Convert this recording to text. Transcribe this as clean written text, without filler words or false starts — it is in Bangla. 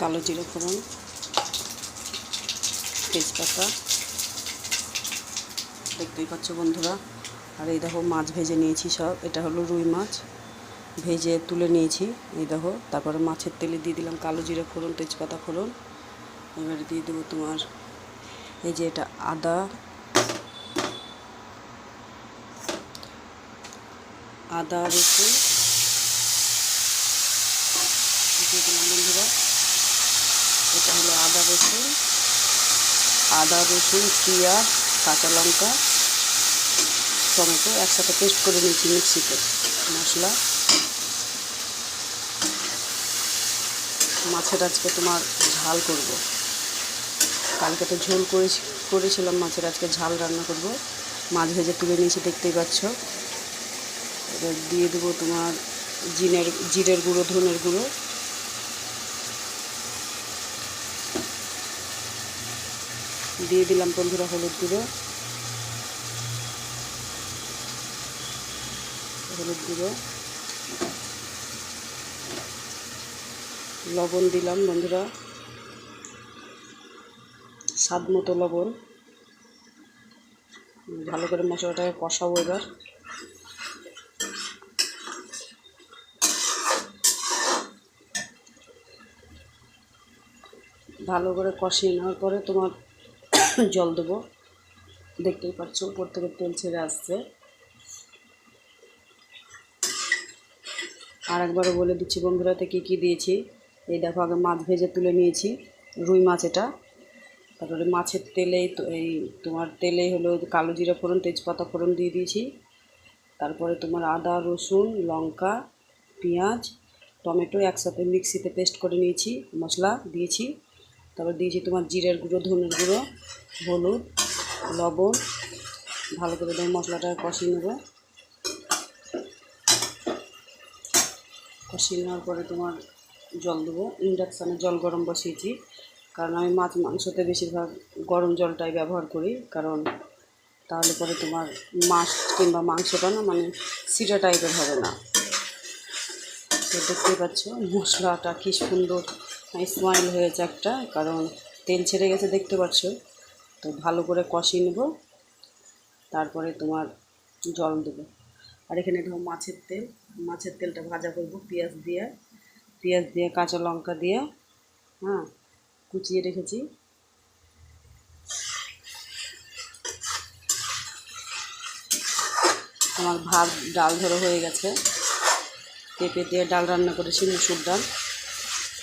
কালো জিরে ফোড়ন, তেজপাতা, দেখতেই পাচ্ছ বন্ধুরা। আর এই দেখো মাছ ভেজে নিয়েছি সব। এটা হলো রুই মাছ, ভেজে তুলে নিয়েছি এই দেখো। তারপরে মাছের তেলে দিয়ে দিলাম কালো জিরে ফোড়ন, তেজপাতা ফোড়ন। এবারে দিয়ে দেবো তোমার এই যে এটা আদা রসুন দিয়ে দিলাম বন্ধুরা। এটা হলো আদা রসুন, পেঁয়াজ, কাঁচা লঙ্কা, টমেটো একসাথে পেস্ট করে নিয়েছি মিক্সিতে। মশলা, মাছের আজকে তোমার ঝাল করব। কালকে তো ঝোল করেছিলাম মাছের, আজকে ঝাল রান্না করব। মাছ ভেজে তুলে নিয়েছি দেখতেই পাচ্ছ। এবার দিয়ে দেবো তোমার জিরের গুঁড়ো, ধনের গুঁড়ো, দিয়ে দিলাম বন্ধুরা হলুদ গুঁড়ো, লবণ দিলাম বন্ধুরা, স্বাদ মতো লবণ। ভালো করে মশলাটাকে কষাবো। এবার ভালো করে কষিয়ে নেওয়ার পরে তোমার জল দেবো। দেখতেই পাচ্ছ উপর থেকে তেল ছেড়ে আসছে। আর একবারও বলে দিচ্ছি বন্ধুরাতে কী দিয়েছি। এই দেখো, আগে মাছ ভেজে তুলে নিয়েছি, রুই মাছ এটা। তারপরে মাছের তেলেই তো এই তোমার তেলেই হলো কালো জিরা ফোড়ন, তেজপাতা ফোড়ন দিয়ে দিয়েছি। তারপরে তোমার আদা রসুন লঙ্কা পেঁয়াজ টমেটো একসাথে মিক্সিতে পেস্ট করে নিয়েছি, মশলা দিয়েছি। তারপর দিয়েছি তোমার জিরের গুঁড়ো, ধনের গুঁড়ো, হলুদ, লবণ। ভালো করে দিয়ে মশলাটা কষিয়ে নেব। কষিয়ে নেওয়ার পরে তোমার জল দেবো। ইন্ডাকশানে জল গরম বসিয়েছি, কারণ আমি মাংসতে বেশিরভাগ গরম জলটাই ব্যবহার করি। কারণ তাহলে পরে তোমার মাছ কিংবা মাংসটা না মানে সিটা টাইপের হবে না। তো দেখতেই পাচ্ছ মশলাটা কী সুন্দর স্মাইল হয়েছে একটা, কারণ তেল ছেড়ে গেছে দেখতে পাচ্ছ। তো ভালো করে কষিয়ে নেব, তারপরে তোমার জল দেবো। আর এখানে দেখো মাছের তেলটা ভাজা করব পেঁয়াজ দিয়ে কাঁচা লঙ্কা দিয়ে, হ্যাঁ, কুচিয়ে রেখেছি। আমার ভাত ডাল ধরো হয়ে গেছে। পেঁপে দিয়ে ডাল রান্না করেছি, মুসুর ডাল।